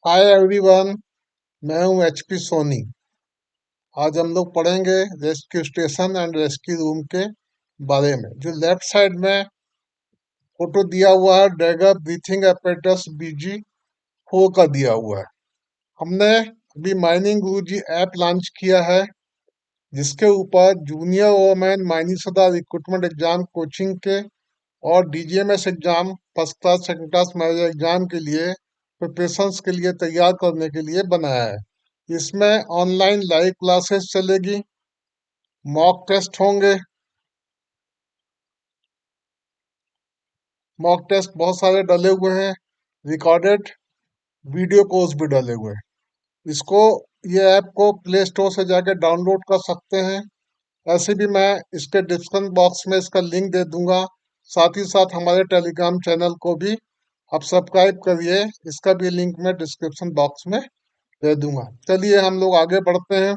Hi everyone. मैं हूं HP Soni. आज हम लोग पढ़ेंगे rescue station and rescue room के बारे में। जो लेफ्ट साइड में फोटो दिया हुआ है, ड्रैगर ब्रीथिंग apparatus BG4 का दिया हुआ है। हमने अभी माइनिंग गुरुजी ऐप लॉन्च किया है, जिसके ऊपर जूनियर ओवरमैन माइनिंग सदा रिक्रूटमेंट एग्जाम कोचिंग के और DGMS exam first class second class manager exam के लिए प्रिपरेशंस के लिए तैयार करने के लिए बनाया है। इसमें ऑनलाइन लाइव क्लासेस चलेगी, मॉक टेस्ट होंगे। मॉक टेस्ट बहुत सारे डले हुए हैं, रिकॉर्डेड वीडियो कोर्स भी डले हुए हैं। इसको ये ऐप को प्ले स्टोर से जाके डाउनलोड कर सकते हैं। ऐसे भी मैं इसके डिस्क्रिप्शन बॉक्स में इसका लिंक दे दूंगा। साथ ही साथ हमारे टेलीग्राम चैनल को भी आप सब्सक्राइब करिए, इसका भी लिंक मैं डिस्क्रिप्शन बॉक्स में दे दूंगा। चलिए हम लोग आगे बढ़ते हैं।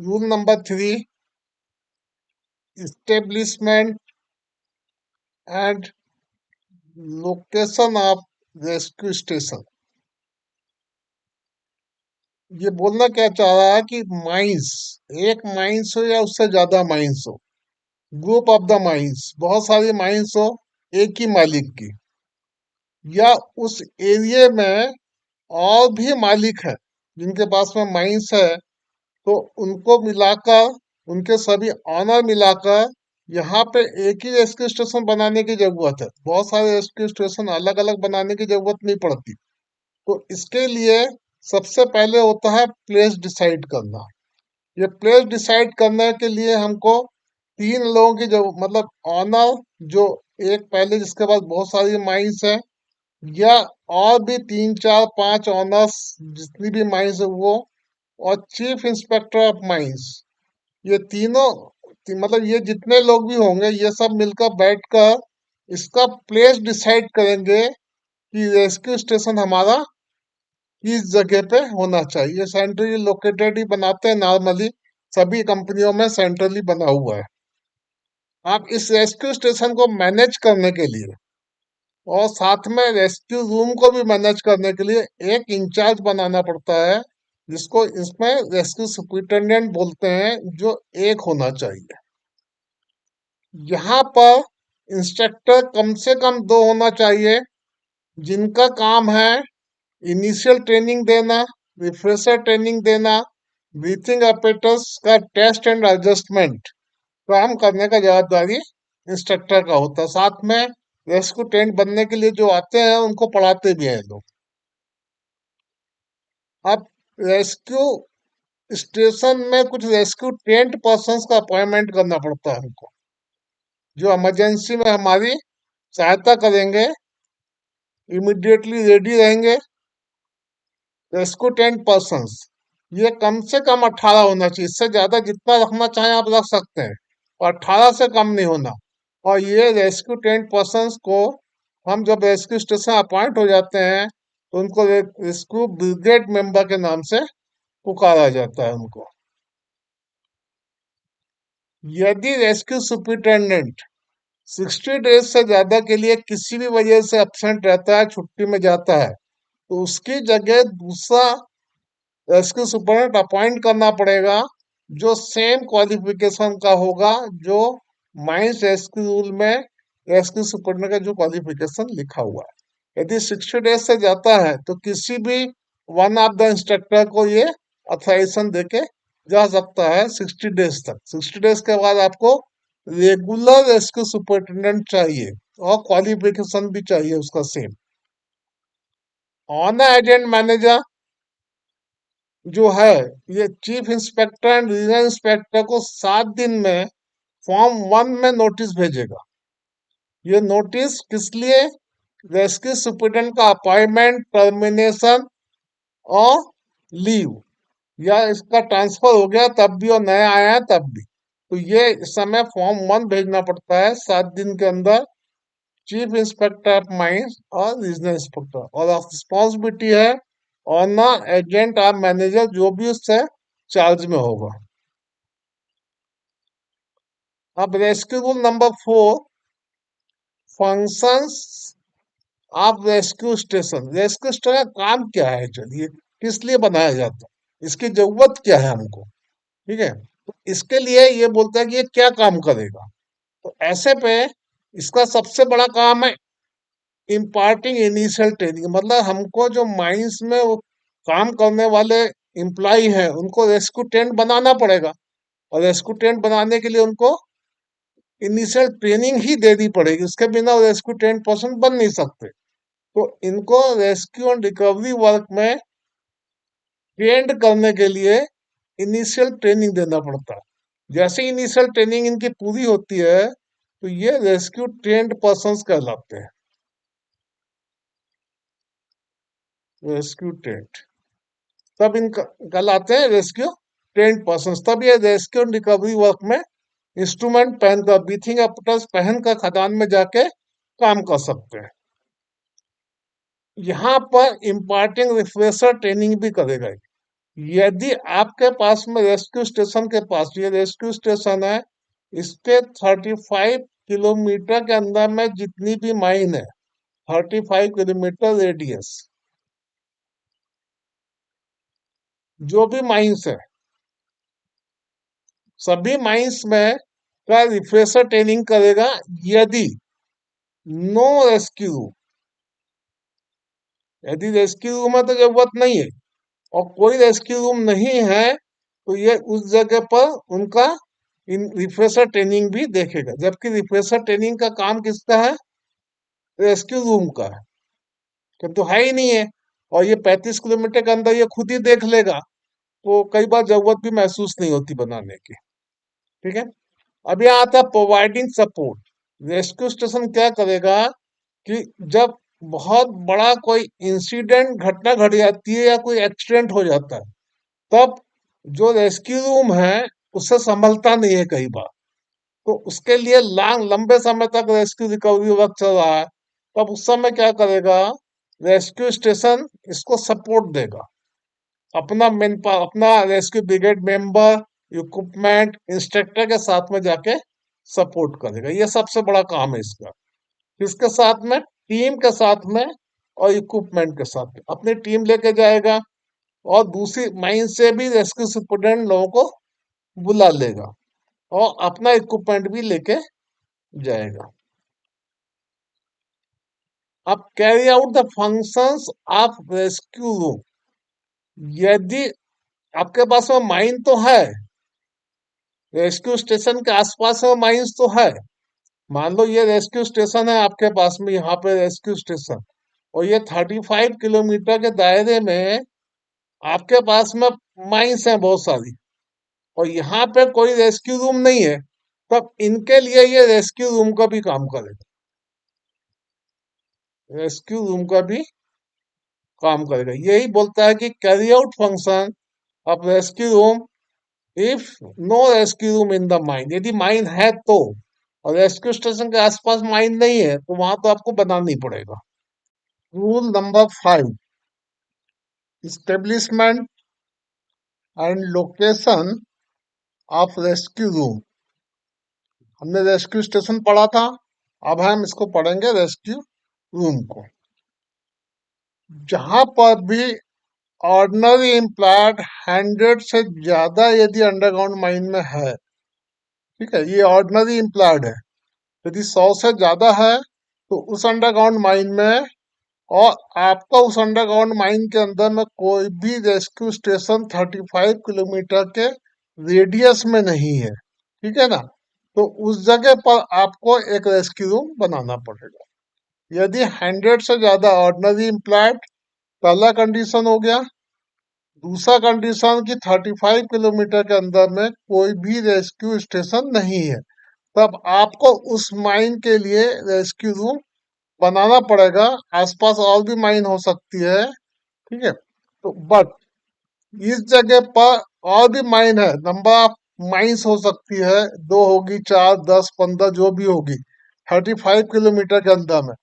Rule number 3, establishment and location of rescue station. ये बोलना क्या चाह रहा है कि माइंस, एक माइंस हो या उससे ज्यादा माइंस हो, ग्रुप ऑफ द माइंस, बहुत सारी माइंस हो एक ही मालिक की, या उस एरिया में और भी मालिक है जिनके पास में माइंस है, तो उनको मिलाकर, उनके सभी ऑनर मिलाकर यहाँ पे एक ही रेस्क्यू स्टेशन बनाने की जरूरत है। बहुत सारे रेस्क्यू स्टेशन अलग अलग बनाने की जरूरत नहीं पड़ती। तो इसके लिए सबसे पहले होता है प्लेस डिसाइड करना। ये प्लेस डिसाइड करने के लिए हमको तीन लोगों की जो मतलब ऑनर, जो एक पहले जिसके पास बहुत सारी माइंस है, या और भी तीन चार पांच ऑनर्स जितनी भी माइंस है वो, और चीफ इंस्पेक्टर ऑफ माइंस, ये तीनों मतलब ये जितने लोग भी होंगे ये सब मिलकर बैठकर इसका प्लेस डिसाइड करेंगे कि रेस्क्यू स्टेशन हमारा किस जगह पे होना चाहिए। सेंट्रली लोकेटेड ही बनाते हैं नॉर्मली, सभी कंपनियों में सेंट्रली बना हुआ है। आप इस रेस्क्यू स्टेशन को मैनेज करने के लिए और साथ में रेस्क्यू रूम को भी मैनेज करने के लिए एक इंचार्ज बनाना पड़ता है, जिसको इसमें रेस्क्यू सुपरिटेंडेंट बोलते हैं, जो एक होना चाहिए। यहाँ पर इंस्ट्रक्टर कम से कम दो होना चाहिए, जिनका काम है इनिशियल ट्रेनिंग देना, रिफ्रेशर ट्रेनिंग देना, ब्रीथिंग apparatus का टेस्ट एंड एडजस्टमेंट काम करने का जवाबदारी इंस्ट्रक्टर का होता है। साथ में रेस्क्यू टेंट बनने के लिए जो आते हैं उनको पढ़ाते भी हैं लोग। अब रेस्क्यू स्टेशन में कुछ रेस्क्यू टेंट पर्सन्स का अपॉइंटमेंट करना पड़ता है हमको, जो इमरजेंसी में हमारी सहायता करेंगे, इमिडिएटली रेडी रहेंगे। रेस्क्यू टेंट पर्सन्स ये कम से कम 18 होना चाहिए, इससे ज्यादा जितना रखना चाहें आप रख सकते हैं, और 18 से कम नहीं होना। और ये रेस्क्यू टेंट पर्सन्स को हम जब रेस्क्यू स्टेशन अपॉइंट हो जाते हैं तो उनको रेस्क्यू ब्रिगेड मेंबर के नाम से पुकारा जाता है उनको। यदि रेस्क्यू सुपरिटेंडेंट 60 डेज से ज्यादा के लिए किसी भी वजह से एब्सेंट रहता है, छुट्टी में जाता है, तो उसकी जगह दूसरा रेस्क्यू सुपरिटेंडेंट अपॉइंट करना पड़ेगा, जो सेम क्वालिफिकेशन का होगा, जो माइंस रेस्क्यू रूल में रेस्क्यू सुपरिटेंडेंट का जो क्वालिफिकेशन लिखा हुआ है। यदि 60 डेज से जाता है तो किसी भी वन ऑफ द इंस्ट्रक्टर को ये अथॉराइजेशन देके जा सकता है 60 डेज तक। 60 डेज के बाद आपको रेगुलर रेस्क्यू सुपरिटेंडेंट चाहिए, और क्वालिफिकेशन भी चाहिए उसका सेम। ऑनर एजेंट मैनेजर जो है, ये chief inspector and regional inspector को 7 दिन में फॉर्म 1 में नोटिस भेजेगा। ये नोटिस किस लिए? रेस्क्यू सुपरिटेंडेंट का अपॉइंटमेंट, टर्मिनेशन और लीव, या इसका ट्रांसफर हो गया तब भी और नया आया है तब भी, तो ये इस समय फॉर्म 1 भेजना पड़ता है 7 दिन के अंदर, चीफ इंस्पेक्टर ऑफ माइंस और रीजनल इंस्पेक्टर। और रिस्पॉन्सिबिलिटी है ऑनर एजेंट और मैनेजर जो भी उससे चार्ज में होगा। अब rescue rule number 4, functions of rescue station का काम क्या है, चलिए किस लिए बनाया जाता है, इसकी जरूरत क्या है हमको। ठीक है, तो इसके लिए ये बोलता है कि ये क्या काम करेगा। तो ऐसे पे इसका सबसे बड़ा काम है इम्पार्टिंग इनिशियल ट्रेनिंग, मतलब हमको जो माइंस में वो काम करने वाले एम्प्लॉय हैं उनको रेस्क्यू टेंट बनाना पड़ेगा, और रेस्क्यू टेंट बनाने के लिए उनको इनिशियल ट्रेनिंग ही देनी पड़ेगी, उसके बिना रेस्क्यू टेंट पर्सन बन नहीं सकते। तो इनको रेस्क्यू एंड रिकवरी वर्क में ट्रेंड करने के लिए इनिशियल ट्रेनिंग देना पड़ता है। जैसे इनिशियल ट्रेनिंग इनकी पूरी होती है तो ये रेस्क्यू ट्रेंड पर्संस कहलाते हैं, रेस्क्यू ट्रेंड। तब इनका कहलाते हैं रेस्क्यू ट्रेंड पर्संस। तब ये रेस्क्यू एंड रिकवरी वर्क में इंस्ट्रूमेंट पहनकर, ब्रीथिंग apparatus पहनकर खदान में जाके काम कर सकते हैं। यहाँ पर इम्पार्टिंग रिफ्रेशर ट्रेनिंग भी करेगा। यदि आपके पास में रेस्क्यू स्टेशन के पास, ये रेस्क्यू स्टेशन है, इसके 35 किलोमीटर के अंदर में जितनी भी माइन है, 35 किलोमीटर रेडियस, जो भी माइंस है, सभी माइंस में का रिफ्रेशर ट्रेनिंग करेगा। यदि नो रेस्क्यू, यदि रेस्क्यू रूम है तो जरूरत नहीं है, और कोई रेस्क्यू रूम नहीं है तो ये उस जगह पर उनका इन रिफ्रेशर ट्रेनिंग भी देखेगा। जबकि रिफ्रेशर ट्रेनिंग का काम किसका है, रेस्क्यू रूम का है, कि तो है ही नहीं है, और ये 35 किलोमीटर के अंदर ये खुद ही देख लेगा, तो कई बार जरूरत भी महसूस नहीं होती बनाने की। ठीक है, अब यहाँ आता है प्रोवाइडिंग सपोर्ट। रेस्क्यू स्टेशन क्या करेगा कि जब बहुत बड़ा कोई इंसिडेंट घटना घट जाती है या कोई एक्सीडेंट हो जाता है, तब जो रेस्क्यू रूम है उससे संभलता नहीं है कई बार। तो उसके लिए लंबे समय तक रेस्क्यू रिकवरी वर्क चल रहा है, तब उस समय क्या करेगा, रेस्क्यू स्टेशन इसको सपोर्ट देगा। अपना मेन अपना rescue brigade member, equipment, instructor के साथ में जाके सपोर्ट करेगा। ये सबसे बड़ा काम है इसका। इसके साथ में टीम के साथ में और इक्विपमेंट के साथ में अपनी टीम लेके जाएगा, और दूसरी माइन से भी रेस्क्यू सुपरडेंट लोगों को बुला लेगा, और अपना इक्विपमेंट भी लेके जाएगा। अब carry out the functions of rescue room. यदि आपके पास वो माइन तो है, रेस्क्यू स्टेशन के आसपास में माइंस तो है, मान लो ये रेस्क्यू स्टेशन है आपके पास में, यहाँ पे रेस्क्यू स्टेशन, और ये 35 किलोमीटर के दायरे में आपके पास में माइंस है बहुत सारी, और यहाँ पे कोई रेस्क्यू रूम नहीं है, तब इनके लिए ये रेस्क्यू रूम का भी काम करेगा, रेस्क्यू रूम का भी काम करेगा। यही बोलता है कि carry out function of rescue room if no rescue room in the mine. यदि माइन है तो, और रेस्क्यू स्टेशन के आसपास माइन नहीं है तो वहां तो आपको बनाना ही पड़ेगा। Rule number 5, establishment and location of rescue room. हमने रेस्क्यू स्टेशन पढ़ा था, अब हम इसको पढ़ेंगे रेस्क्यू रूम को। जहां पर भी ऑर्डिनरी एम्प्लॉयड 100 से ज्यादा यदि अंडरग्राउंड माइन में है, ठीक है, ये ऑर्डिनरी एम्प्लॉयड है, यदि 100 से ज्यादा है तो उस अंडरग्राउंड माइन में, और आपका उस अंडरग्राउंड माइन के अंदर में कोई भी रेस्क्यू स्टेशन 35 किलोमीटर के रेडियस में नहीं है, ठीक है ना, तो उस जगह पर आपको एक रेस्क्यू रूम बनाना पड़ेगा। यदि 100 से ज्यादा ऑर्डिनरी एम्प्लॉयड, पहला कंडीशन हो गया। दूसरा कंडीशन कि 35 किलोमीटर के अंदर में कोई भी रेस्क्यू स्टेशन नहीं है, तब आपको उस माइन के लिए रेस्क्यू रूम बनाना पड़ेगा। आसपास और भी माइन हो सकती है, ठीक है, तो बट इस जगह पर और भी माइन है, नंबर ऑफ माइंस हो सकती है, 2 होगी, 4, 10, 15 जो भी होगी 35 किलोमीटर के अंदर में,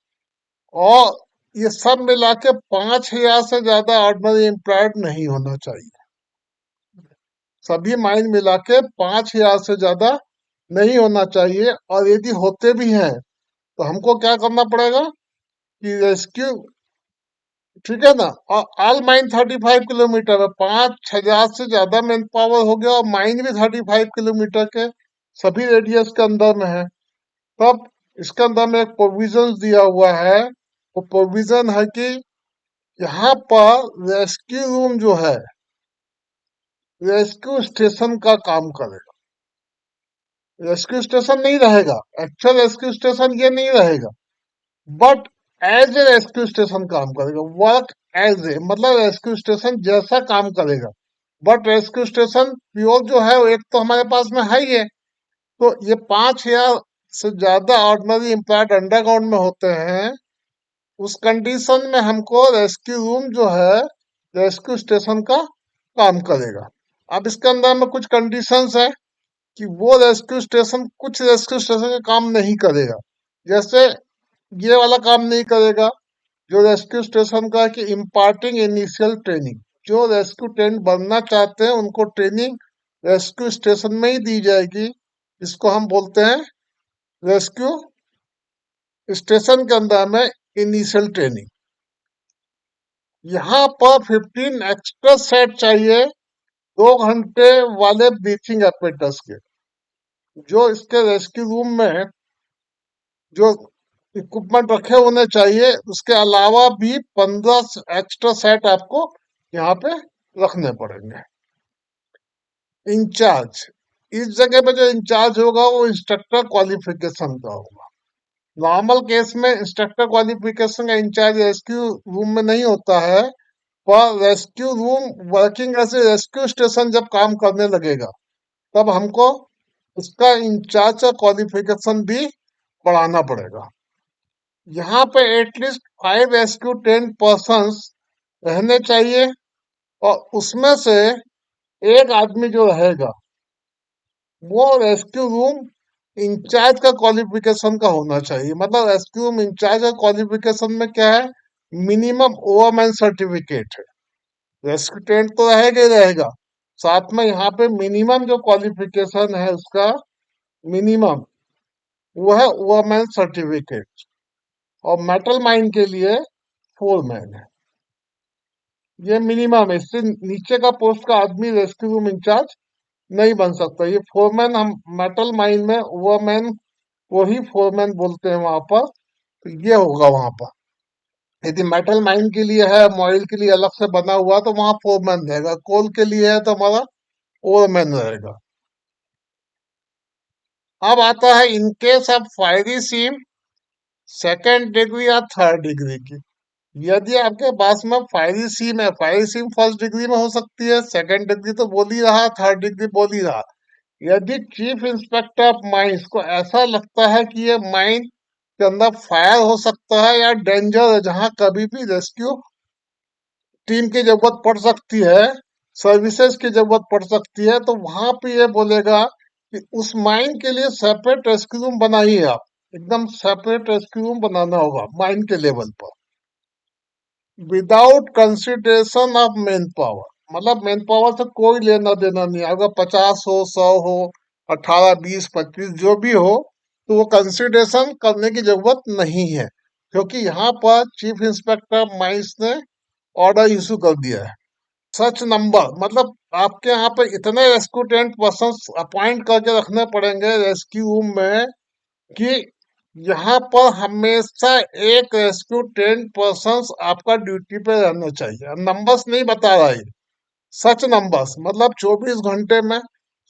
और ये सब मिला के 5,000 से ज्यादा ऑर्डिनरी एम्प्लॉयड नहीं होना चाहिए। सभी माइन मिला के 5,000 से ज्यादा नहीं होना चाहिए। और यदि होते भी हैं तो हमको क्या करना पड़ेगा कि रेस्क्यू, ठीक है ना। और ऑल माइन 35 किलोमीटर है, 5,000 से ज्यादा मैन पावर हो गया और माइन भी 35 किलोमीटर के सभी रेडियस के अंदर में है। तब इसके अंदर में एक प्रोविजन दिया हुआ है। वो प्रोविजन है कि यहाँ पर रेस्क्यू रूम जो है रेस्क्यू स्टेशन का काम करेगा। रेस्क्यू स्टेशन नहीं रहेगा, एक्चुअल रेस्क्यू स्टेशन ये नहीं रहेगा, but as a rescue station काम करेगा। वर्क एज ए मतलब रेस्क्यू स्टेशन जैसा काम करेगा। बट रेस्क्यू स्टेशन प्योर जो है वो एक तो हमारे पास में है ही है। तो ये 5,000 से ज्यादा ऑर्डिनरी एम्प्लॉयड अंडरग्राउंड में होते हैं। उस कंडीशन में हमको रेस्क्यू रूम जो है रेस्क्यू स्टेशन का काम करेगा। अब इसके अंदर में कुछ कंडीशंस है कि वो रेस्क्यू स्टेशन कुछ रेस्क्यू स्टेशन का काम नहीं करेगा। जैसे ये वाला काम नहीं करेगा जो रेस्क्यू स्टेशन का है कि इम्पार्टिंग इनिशियल ट्रेनिंग। जो रेस्क्यू टेंट बनना चाहते हैं उनको ट्रेनिंग रेस्क्यू स्टेशन में ही दी जाएगी। इसको हम बोलते हैं रेस्क्यू स्टेशन के अंदर में इनिशियल ट्रेनिंग। यहाँ पर 15 एक्स्ट्रा सेट चाहिए 2 घंटे वाले ब्रीथिंग apparatus के, जो इसके रेस्क्यू रूम में जो इक्विपमेंट रखे होने चाहिए। उसके अलावा भी 15 एक्स्ट्रा सेट आपको यहाँ पे रखने पड़ेंगे। इंचार्ज, इस जगह पे जो इंचार्ज होगा वो इंस्ट्रक्टर क्वालिफिकेशन का होगा। नॉर्मल केस में इंस्ट्रक्टर क्वालिफिकेशन का इंचार्ज रेस्क्यू रूम में नहीं होता है, पर rescue room working as a rescue station जब काम करने लगेगा तब हमको उसका इंचार्ज का क्वालिफिकेशन भी बढ़ाना पड़ेगा। यहाँ पे एटलीस्ट 5 रेस्क्यू 10 पर्सन रहने चाहिए। और उसमें से एक आदमी जो रहेगा वो रेस्क्यू रूम इंचार्ज का क्वालिफिकेशन का होना चाहिए। मतलब रेस्क्यू रूम इंचार्ज का क्वालिफिकेशन में क्या है, मिनिमम ओवरमैन सर्टिफिकेट है। रेस्क्यू टेंट तो रहेगा ही रहेगा, साथ में यहाँ पे मिनिमम जो क्वालिफिकेशन है उसका मिनिमम वो है ओवरमैन सर्टिफिकेट। और मेटल माइन के लिए 4 मैन है, ये मिनिमम है। इससे नीचे का पोस्ट का आदमी रेस्क्यू रूम इंचार्ज नहीं बन सकता। ये 4 मैन हम मेटल माइन में ओवरमैन को ही 4 मैन बोलते हैं वहां पर। तो ये होगा वहां पर। यदि मेटल माइन के लिए है, मॉइल के लिए अलग से बना हुआ तो वहां 4 मैन रहेगा। कोल के लिए है तो हमारा ओवरमैन रहेगा। अब आता है in case of fiery seam 2nd degree या 3rd डिग्री की। यदि आपके पास में फायरी सीम है, फायरी सीम 1st डिग्री में हो सकती है, 2nd डिग्री तो बोल ही रहा, 3rd डिग्री बोल ही रहा। यदि चीफ इंस्पेक्टर ऑफ माइंस को ऐसा लगता है कि ये माइन के अंदर फायर हो सकता है या डेंजर है जहां कभी भी रेस्क्यू टीम की जरूरत पड़ सकती है, सर्विसेज की जरूरत पड़ सकती है, तो वहां पे ये बोलेगा कि उस माइन के लिए सेपरेट रेस्क्यू रूम बनाइए। आप एकदम सेपरेट रेस्क्यू रूम बनाना होगा माइन के लेवल पर, without consideration of man power. मतलब मैन पावर से कोई लेना देना नहीं। अगर 50 हो, 100 हो, 18, 20, 25 जो भी हो, तो वो कंसिडरेशन करने की जरूरत नहीं है, क्योंकि यहाँ पर चीफ इंस्पेक्टर माइंस ने ऑर्डर इशू कर दिया है। सच नंबर मतलब आपके यहाँ पे इतने रेस्क्यू टेंट पर्सन अपॉइंट करके रखने पड़ेंगे रेस्क्यू रूम में कि यहाँ पर हमेशा एक रेस्क्यू टेंट पर्सन आपका ड्यूटी पे रहना चाहिए। नंबर्स नहीं बता रहा है, सच नंबर्स। मतलब 24 घंटे में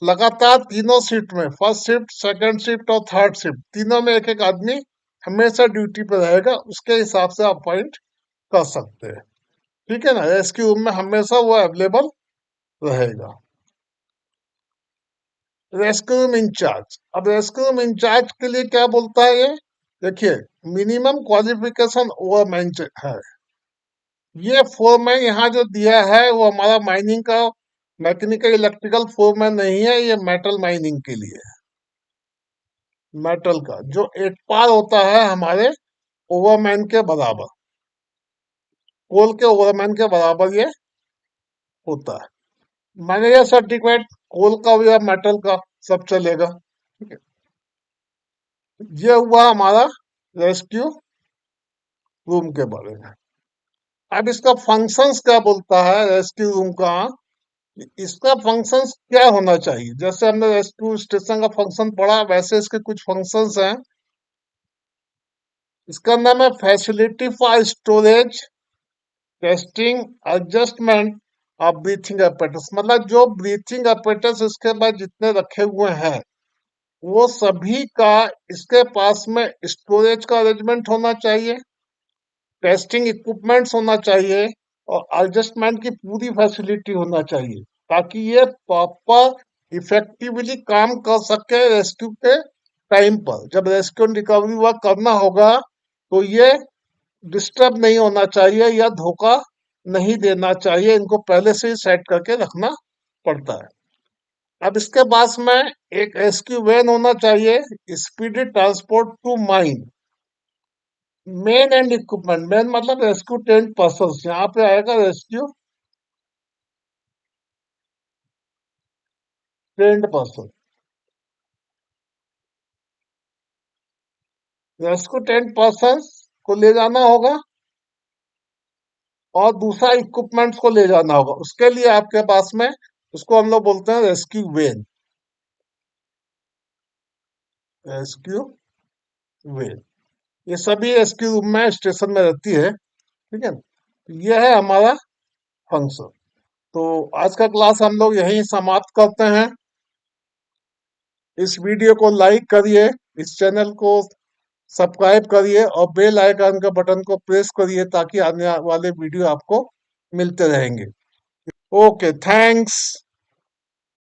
लगातार तीनों शिफ्ट में, फर्स्ट शिफ्ट, सेकंड शिफ्ट और थर्ड शिफ्ट, तीनों में एक एक आदमी हमेशा ड्यूटी पे रहेगा। उसके हिसाब से आप अपॉइंट कर सकते हैं, ठीक है ना। रेस्क्यू रूम में हमेशा वो अवेलेबल रहेगा। रेस्क्यू रूम इंचार्ज, अब रेस्क्यू रूम इंचार्ज के लिए क्या बोलता है ये देखिए, मिनिमम क्वालिफिकेशन ओवरमैन है। ये 4 मैन यहाँ जो दिया है वो हमारा माइनिंग का मैकेनिकल इलेक्ट्रिकल 4 मैन नहीं है, ये मेटल माइनिंग के लिए है। मेटल का जो 8 पार होता है हमारे ओवरमैन के बराबर, कोल के ओवरमैन के बराबर ये होता है। मैनेजर सर्टिफिकेट कोल का या मेटल का सब चलेगा। ठीक है, ये हुआ हमारा रेस्क्यू रूम के बारे में। अब इसका फंक्शंस क्या बोलता है रेस्क्यू रूम का, इसका फंक्शंस क्या होना चाहिए। जैसे हमने रेस्क्यू स्टेशन का फंक्शन पढ़ा, वैसे इसके कुछ फंक्शंस हैं। इसका नाम है facility for storage, testing, adjustment of breathing apparatus। मतलब जो ब्रीथिंग apparatus इसके बाद जितने रखे हुए हैं, वो सभी का इसके पास में स्टोरेज का अरेंजमेंट होना चाहिए, टेस्टिंग इक्विपमेंट्स होना चाहिए, और एडजस्टमेंट की पूरी फैसिलिटी होना चाहिए, ताकि ये प्रॉपर इफेक्टिवली काम कर सके रेस्क्यू के टाइम पर। जब रेस्क्यू एंड रिकवरी वर्क करना होगा तो ये डिस्टर्ब नहीं होना चाहिए या धोखा नहीं देना चाहिए, इनको पहले से ही सेट करके रखना पड़ता है। अब इसके पास में एक रेस्क्यू वैन होना चाहिए, speedy transport to mine, men and equipment. Men मतलब रेस्क्यू ट्रेन पर्सन, यहाँ पे आएगा rescue trained person. Rescue train person को ले जाना होगा और दूसरा इक्विपमेंट्स को ले जाना होगा। उसके लिए आपके पास में, उसको हम लोग बोलते हैं रेस्क्यू वेन। रेस्क्यू वेन ये सभी रेस्क्यू रूम में स्टेशन में रहती है। ठीक है, तो ये है हमारा फंक्शन। तो आज का क्लास हम लोग यहीं समाप्त करते हैं। इस वीडियो को लाइक करिए, इस चैनल को सब्सक्राइब करिए और बेल आइकन के बटन को प्रेस करिए, ताकि आने वाले वीडियो आपको मिलते रहेंगे। Okay, thanks.